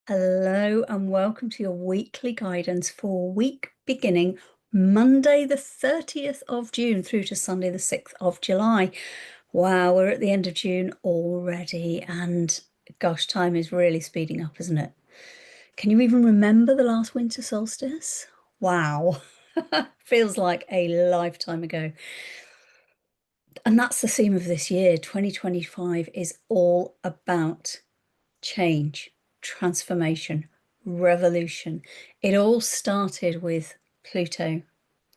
Hello and welcome to your weekly guidance for week beginning Monday the 30th of June through to Sunday the 6th of July. Wow, we're at the end of June already and gosh, time is really speeding up, isn't it? Can you even remember the last winter solstice? Wow, feels like a lifetime ago. And that's the theme of this year. 2025 is all about change, transformation, revolution. It all started with Pluto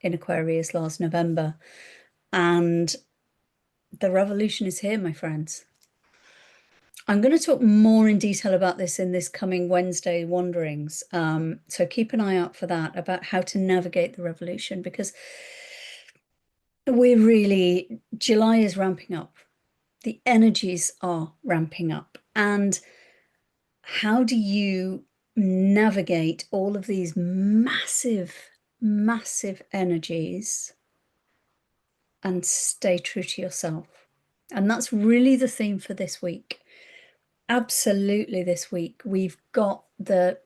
in Aquarius last November, and the revolution is here, my friends. I'm going to talk more in detail about this in this coming Wednesday wanderings. So keep an eye out for that, about how to navigate the revolution, because July is ramping up. The energies are ramping up. And how do you navigate all of these massive, massive energies and stay true to yourself? And that's really the theme for this week. Absolutely, this week we've got there's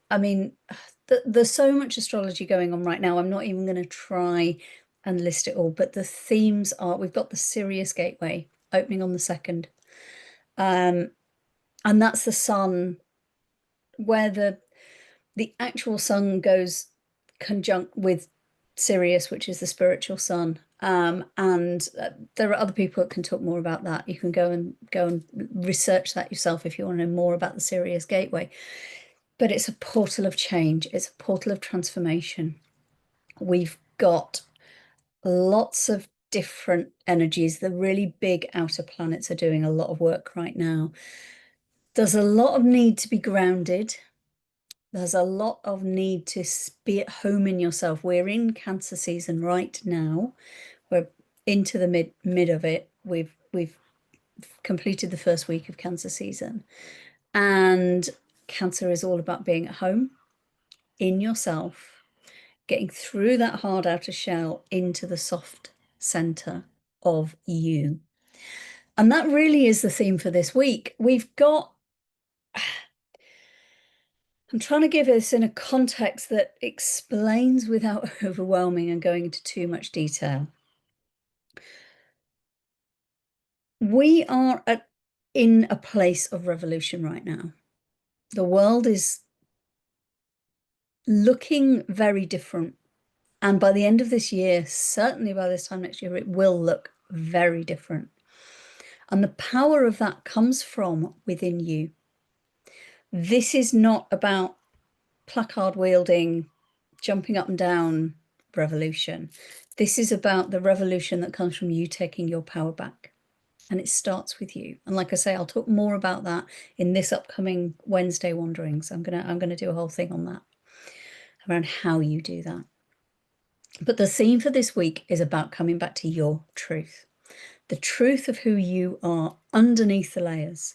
so much astrology going on right now. I'm not even going to try and list it all, but the themes are, we've got the Sirius gateway opening on the 2nd. And that's the sun, where the actual sun goes conjunct with Sirius, which is the spiritual sun. And there are other people that can talk more about that. You can go and research that yourself if you want to know more about the Sirius gateway. But it's a portal of change. It's a portal of transformation. We've got lots of different energies. The really big outer planets are doing a lot of work right now. There's a lot of need to be grounded. There's a lot of need to be at home in yourself. We're in Cancer season right now. We're into the mid of it. We've completed the first week of Cancer season. And Cancer is all about being at home in yourself, getting through that hard outer shell into the soft center of you. And that really is the theme for this week. I'm trying to give this in a context that explains without overwhelming and going into too much detail. We are in a place of revolution right now. The world is looking very different. And by the end of this year, certainly by this time next year, it will look very different. And the power of that comes from within you. This is not about placard wielding, jumping up and down revolution. This is about the revolution that comes from you taking your power back. And it starts with you. And like I say, I'll talk more about that in this upcoming Wednesday wanderings. I'm gonna do a whole thing on that, around how you do that. But the theme for this week is about coming back to your truth, the truth of who you are underneath the layers,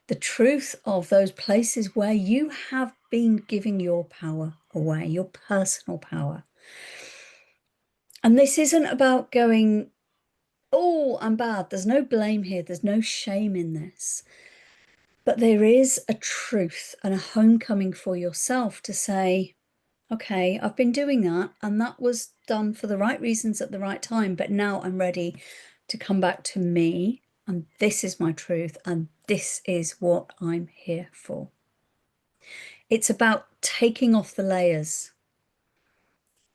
the truth of those places where you have been giving your power away, your personal power. And this isn't about going, oh, I'm bad. There's no blame here. There's no shame in this. But there is a truth and a homecoming for yourself to say, okay, I've been doing that, and that was done for the right reasons at the right time. But now I'm ready to come back to me, and this is my truth, and this is what I'm here for. It's about taking off the layers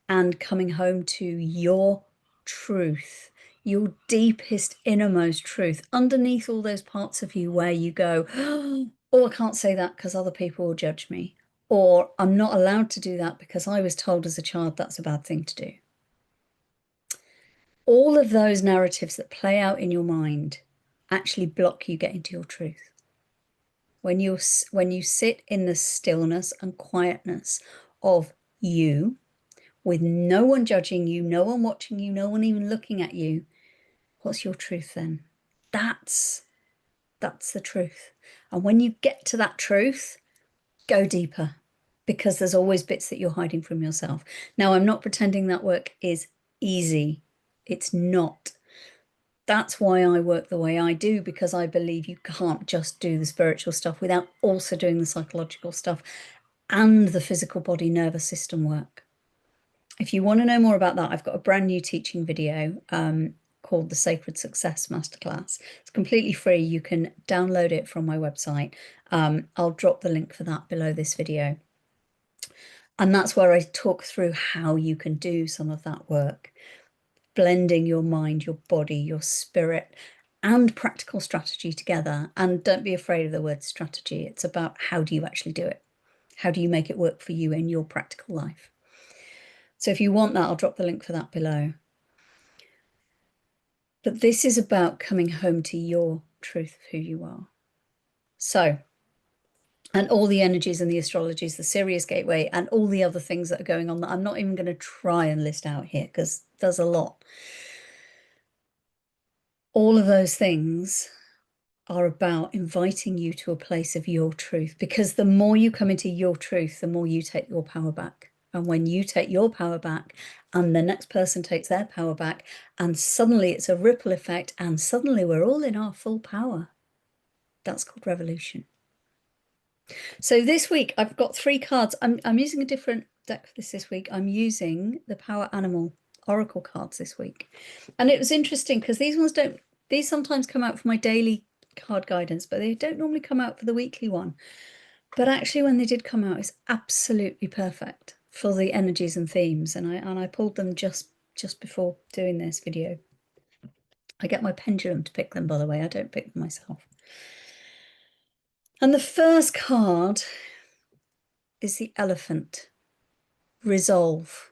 and coming home to your truth, your deepest, innermost truth, underneath all those parts of you where you go, oh, I can't say that because other people will judge me, or I'm not allowed to do that because I was told as a child that's a bad thing to do. All of those narratives that play out in your mind actually block you getting to your truth. When you sit in the stillness and quietness of you, with no one judging you, no one watching you, no one even looking at you, what's your truth then? That's the truth. And when you get to that truth, go deeper, because there's always bits that you're hiding from yourself. Now, I'm not pretending that work is easy. It's not. That's why I work the way I do, because I believe you can't just do the spiritual stuff without also doing the psychological stuff and the physical body nervous system work. If you want to know more about that, I've got a brand new teaching video called the Sacred Success Masterclass. It's completely free. You can download it from my website. I'll drop the link for that below this video. And that's where I talk through how you can do some of that work, blending your mind, your body, your spirit, and practical strategy together. And don't be afraid of the word strategy. It's about how do you actually do it? How do you make it work for you in your practical life? So if you want that, I'll drop the link for that below. But this is about coming home to your truth of who you are. So, and all the energies and the astrologies, the Sirius gateway, and all the other things that are going on that I'm not even going to try and list out here because there's a lot. All of those things are about inviting you to a place of your truth, because the more you come into your truth, the more you take your power back. And when you take your power back and the next person takes their power back, and suddenly it's a ripple effect, and suddenly we're all in our full power. That's called revolution. So this week I've got 3 cards. I'm using a different deck for this week. I'm using the Power Animal Oracle cards this week. And it was interesting because these sometimes come out for my daily card guidance, but they don't normally come out for the weekly one. But actually when they did come out, it's absolutely perfect for the energies and themes. And I pulled them just before doing this video. I get my pendulum to pick them, by the way. I don't pick them myself. And the first card is the Elephant. Resolve.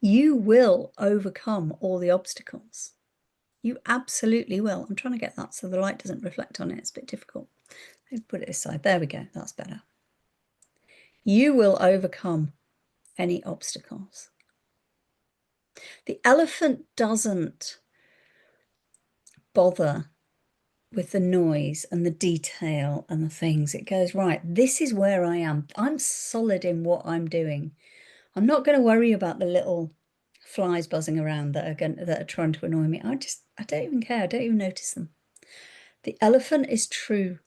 You will overcome all the obstacles. You absolutely will. I'm trying to get that so the light doesn't reflect on it. It's a bit difficult. Let's put it this side. There we go. That's better. You will overcome any obstacles. The elephant doesn't bother with the noise and the detail and the things. It goes, right, this is where I am. I'm solid in what I'm doing. I'm not going to worry about the little flies buzzing around that are trying to annoy me. I don't even care. I don't even notice them. The elephant is true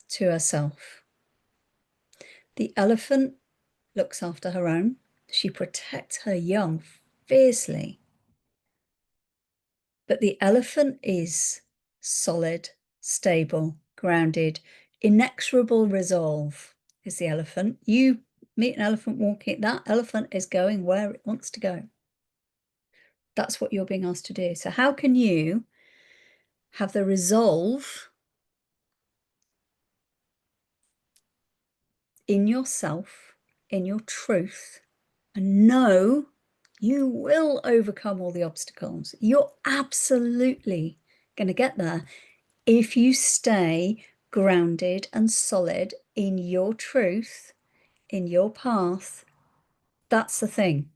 to herself. The elephant looks after her own. She protects her young fiercely. But the elephant is solid, stable, grounded, inexorable resolve is the elephant. You meet an elephant walking, that elephant is going where it wants to go. That's what you're being asked to do. So how can you have the resolve in yourself, in your truth, and know you will overcome all the obstacles? You're absolutely going to get there if you stay grounded and solid in your truth, in your path. That's the thing.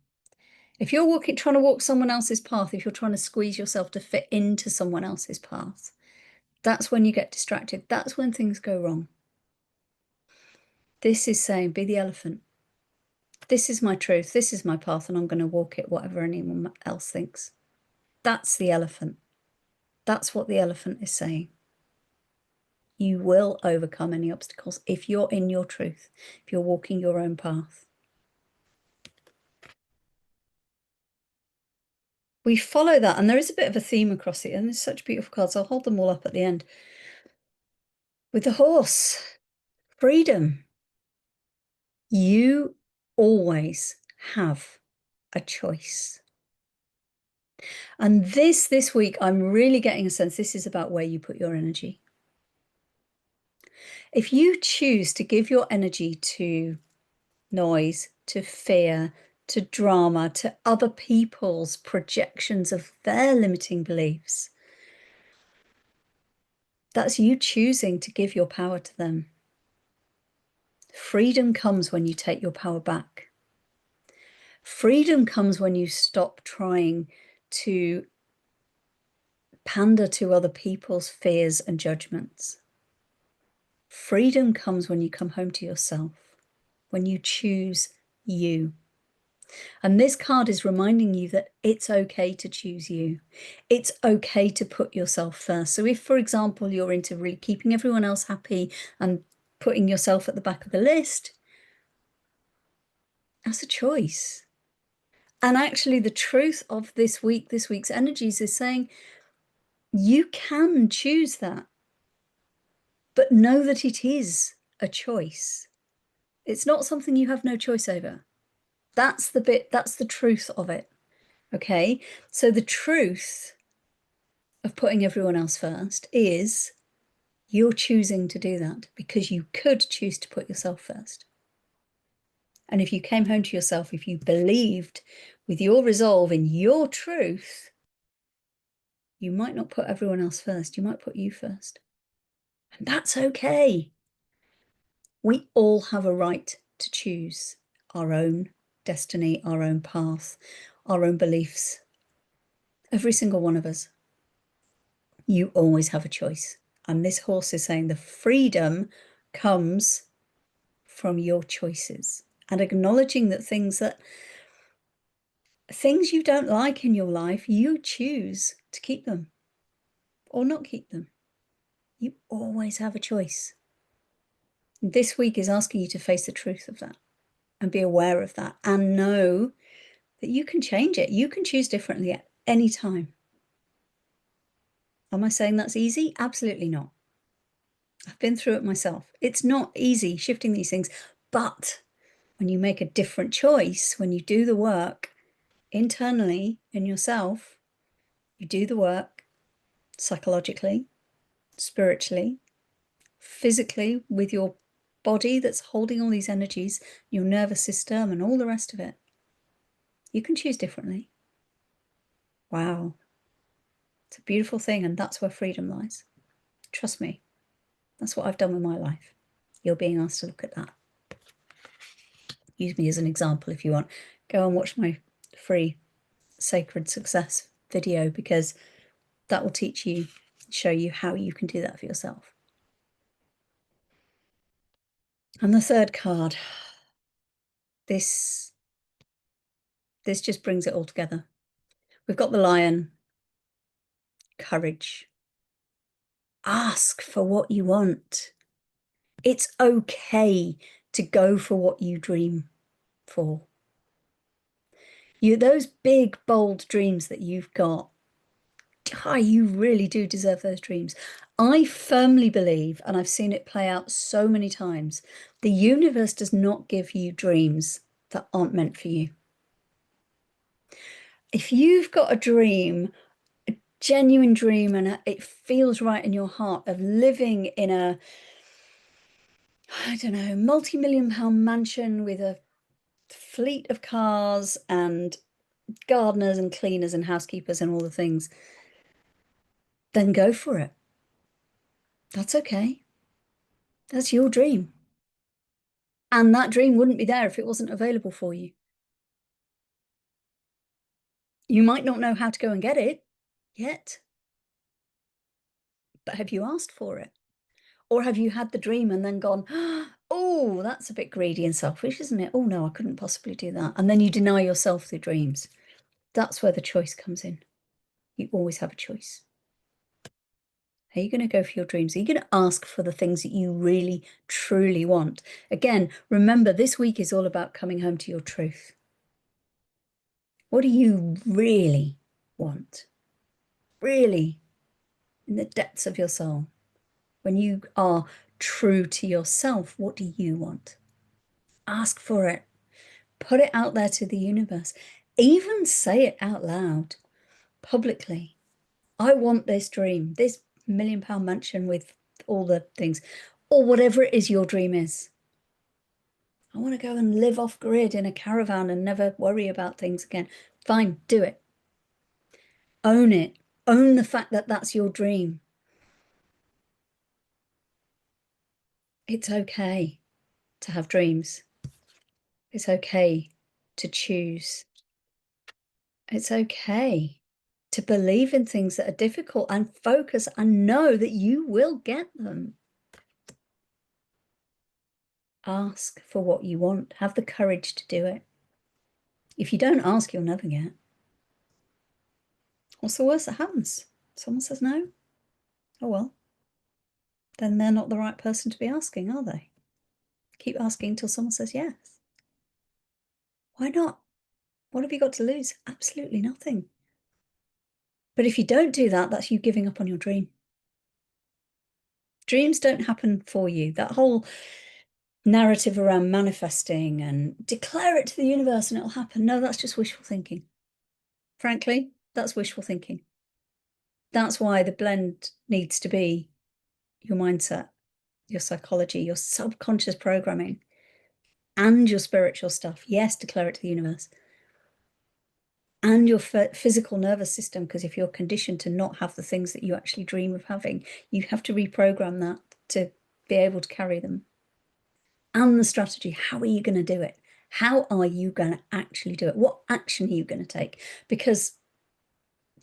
If you're trying to walk someone else's path, if you're trying to squeeze yourself to fit into someone else's path, that's when you get distracted. That's when things go wrong. This is saying, be the elephant. This is my truth. This is my path, and I'm going to walk it, whatever anyone else thinks. That's the elephant. That's what the elephant is saying. You will overcome any obstacles if you're in your truth, if you're walking your own path. We follow that, and there is a bit of a theme across it, and there's such beautiful cards. I'll hold them all up at the end. With the horse, freedom. You always have a choice. And this week, I'm really getting a sense this is about where you put your energy. If you choose to give your energy to noise, to fear, to drama, to other people's projections of their limiting beliefs, that's you choosing to give your power to them. Freedom comes when you take your power back. Freedom comes when you stop trying to pander to other people's fears and judgments. Freedom comes when you come home to yourself, when you choose you. And this card is reminding you that it's okay to choose you. It's okay to put yourself first. So if, for example, you're into really keeping everyone else happy and putting yourself at the back of the list, That's a choice. And actually the truth of this week's energies is saying you can choose that, but know that it is a choice. It's not something you have no choice over. That's the bit, that's the truth of it. Okay, so the truth of putting everyone else first is you're choosing to do that because you could choose to put yourself first. And if you came home to yourself, if you believed with your resolve in your truth, you might not put everyone else first. You might put you first. And that's okay. We all have a right to choose our own destiny, our own path, our own beliefs. Every single one of us. You always have a choice. And this horse is saying the freedom comes from your choices and acknowledging that things you don't like in your life, you choose to keep them or not keep them. You always have a choice. This week is asking you to face the truth of that and be aware of that and know that you can change it. You can choose differently at any time. Am I saying that's easy? Absolutely not. I've been through it myself. It's not easy shifting these things, but when you make a different choice, when you do the work internally in yourself, you do the work psychologically, spiritually, physically with your body that's holding all these energies, your nervous system and all the rest of it, you can choose differently. Wow. It's a beautiful thing, and that's where freedom lies. Trust me, that's what I've done with my life. You're being asked to look at that. Use me as an example if you want. Go and watch my free Sacred Success video, because that will teach you, show you how you can do that for yourself. And the third card, this just brings it all together. We've got the Lion, courage. Ask for what you want. It's okay to go for what you dream for. Those big, bold dreams that you've got, you really do deserve those dreams. I firmly believe, and I've seen it play out so many times, the universe does not give you dreams that aren't meant for you. If you've got a dream, a genuine dream, and it feels right in your heart of living in a, I don't know, multi-million-pound mansion with a fleet of cars and gardeners and cleaners and housekeepers and all the things, then go for it. That's okay. That's your dream. And that dream wouldn't be there if it wasn't available for you. You might not know how to go and get it yet, but have you asked for it? Or have you had the dream and then gone, oh, that's a bit greedy and selfish, isn't it? Oh, no, I couldn't possibly do that. And then you deny yourself the dreams. That's where the choice comes in. You always have a choice. Are you going to go for your dreams? Are you going to ask for the things that you really, truly want? Again, remember, this week is all about coming home to your truth. What do you really want? Really, in the depths of your soul, when you are true to yourself, what do you want? Ask for it. Put it out there to the universe. Even say it out loud, publicly. I want this dream, this £1 million mansion with all the things, or whatever it is your dream is. I want to go and live off grid in a caravan and never worry about things again. Fine, do it. Own it. Own the fact that that's your dream. It's okay to have dreams. It's okay to choose. It's okay to believe in things that are difficult and focus and know that you will get them. Ask for what you want. Have the courage to do it. If you don't ask, you'll never get. What's the worst that happens? Someone says no? Oh, well. Then they're not the right person to be asking, are they? Keep asking until someone says yes. Why not? What have you got to lose? Absolutely nothing. But if you don't do that, that's you giving up on your dream. Dreams don't happen for you. That whole narrative around manifesting and declare it to the universe and it'll happen. No, that's just wishful thinking. Frankly, that's wishful thinking. That's why the blend needs to be your mindset, your psychology, your subconscious programming, and your spiritual stuff. Yes, declare it to the universe. And your physical nervous system, because if you're conditioned to not have the things that you actually dream of having, you have to reprogram that to be able to carry them. And the strategy, how are you going to do it? How are you going to actually do it? What action are you going to take? Because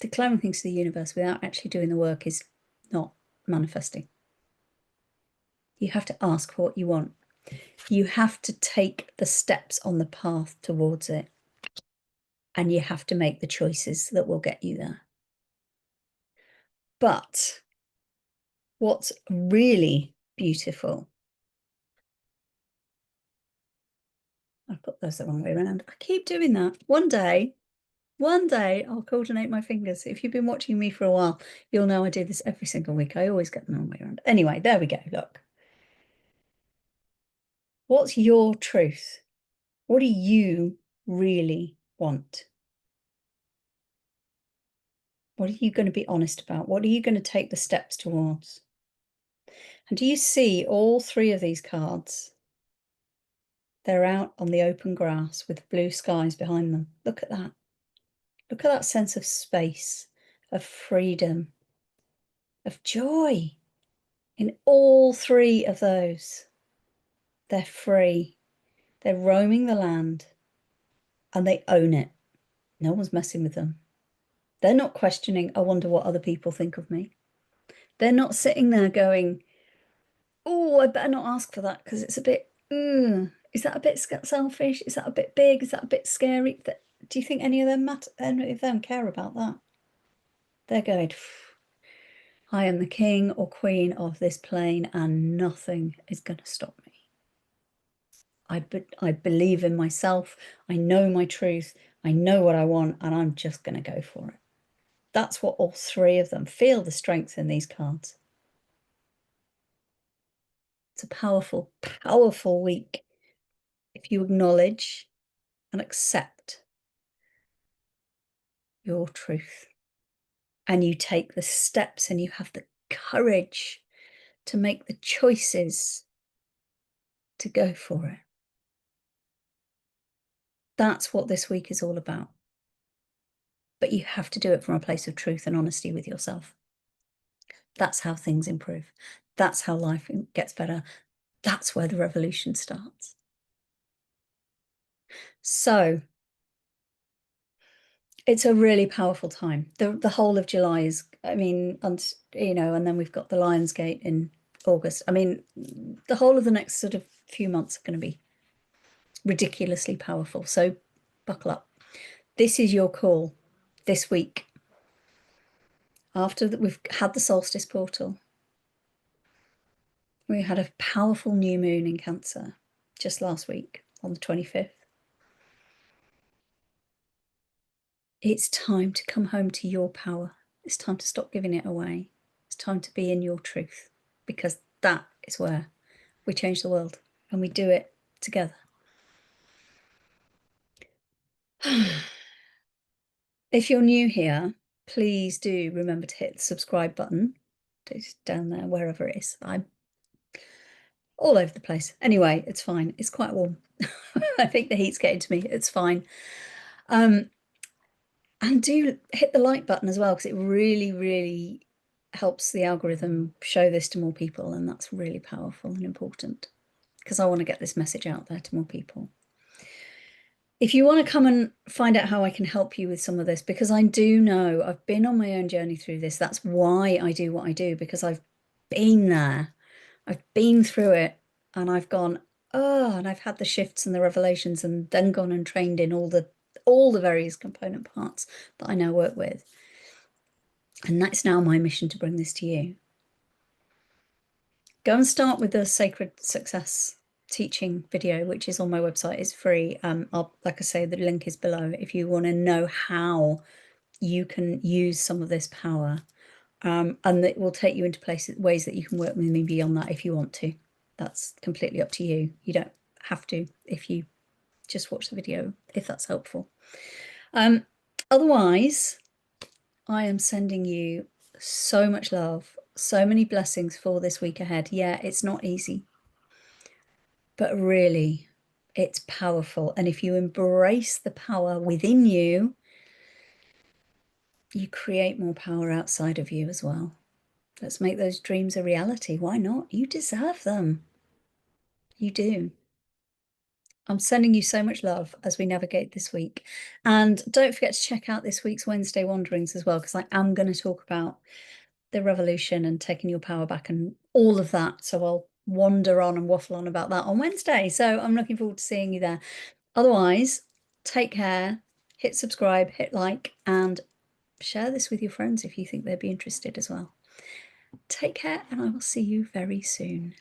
declaring things to the universe without actually doing the work is not manifesting. You have to ask for what you want. You have to take the steps on the path towards it. And you have to make the choices that will get you there. But what's really beautiful, I've got those the wrong way around. I keep doing that. One day I'll coordinate my fingers. If you've been watching me for a while, you'll know I do this every single week. I always get them the wrong way around. Anyway, there we go. Look. What's your truth? What do you really want? What are you going to be honest about? What are you going to take the steps towards? And do you see all three of these cards? They're out on the open grass with blue skies behind them. Look at that. Look at that sense of space, of freedom, of joy in all three of those. They're free. They're roaming the land and they own it. No one's messing with them. They're not questioning, I wonder what other people think of me. They're not sitting there going, oh, I better not ask for that because it's a bit, is that a bit selfish? Is that a bit big? Is that a bit scary? Do you think any of them care about that? They're going, I am the king or queen of this plane and nothing is going to stop me. I believe in myself. I know my truth. I know what I want and I'm just going to go for it. That's what all three of them feel, the strength in these cards. It's a powerful, powerful week if you acknowledge and accept your truth and you take the steps and you have the courage to make the choices to go for it. That's what this week is all about. But you have to do it from a place of truth and honesty with yourself. That's how things improve. That's how life gets better. That's where the revolution starts. So it's a really powerful time. The whole of July is, I mean, and then we've got the Lionsgate in August. I mean, the whole of the next sort of few months are going to be ridiculously powerful. So buckle up. This is your call this week. After that, we've had the solstice portal. We had a powerful new moon in Cancer just last week on the 25th. It's time to come home to your power. It's time to stop giving it away. It's time to be in your truth, because that is where we change the world and we do it together. If you're new here, please do remember to hit the subscribe button. It's down there, wherever it is. I'm all over the place. Anyway, it's fine. It's quite warm. I think the heat's getting to me. It's fine. And do hit the like button as well, because it really, really helps the algorithm show this to more people. And that's really powerful and important, because I want to get this message out there to more people. If you want to come and find out how I can help you with some of this, because I do know I've been on my own journey through this. That's why I do what I do, because I've been there. I've been through it and I've gone, oh, and I've had the shifts and the revelations and then gone and trained in all the various component parts that I now work with. And that's now my mission to bring this to you. Go and start with the Sacred Success teaching video, which is on my website. It's free. Like I say, the link is below if you want to know how you can use some of this power. And it will take you into ways that you can work with me beyond that if you want to. That's completely up to you. You don't have to if you just watch the video, if that's helpful. Otherwise, I am sending you so much love, so many blessings for this week ahead. Yeah, it's not easy, but really, it's powerful. And if you embrace the power within you, you create more power outside of you as well. Let's make those dreams a reality. Why not? You deserve them. You do. I'm sending you so much love as we navigate this week. And don't forget to check out this week's Wednesday Wanderings as well, because I am going to talk about the revolution and taking your power back and all of that. So I'll wander on and waffle on about that on Wednesday. So I'm looking forward to seeing you there. Otherwise, take care, hit subscribe, hit like, and share this with your friends if you think they'd be interested as well. Take care, and I will see you very soon.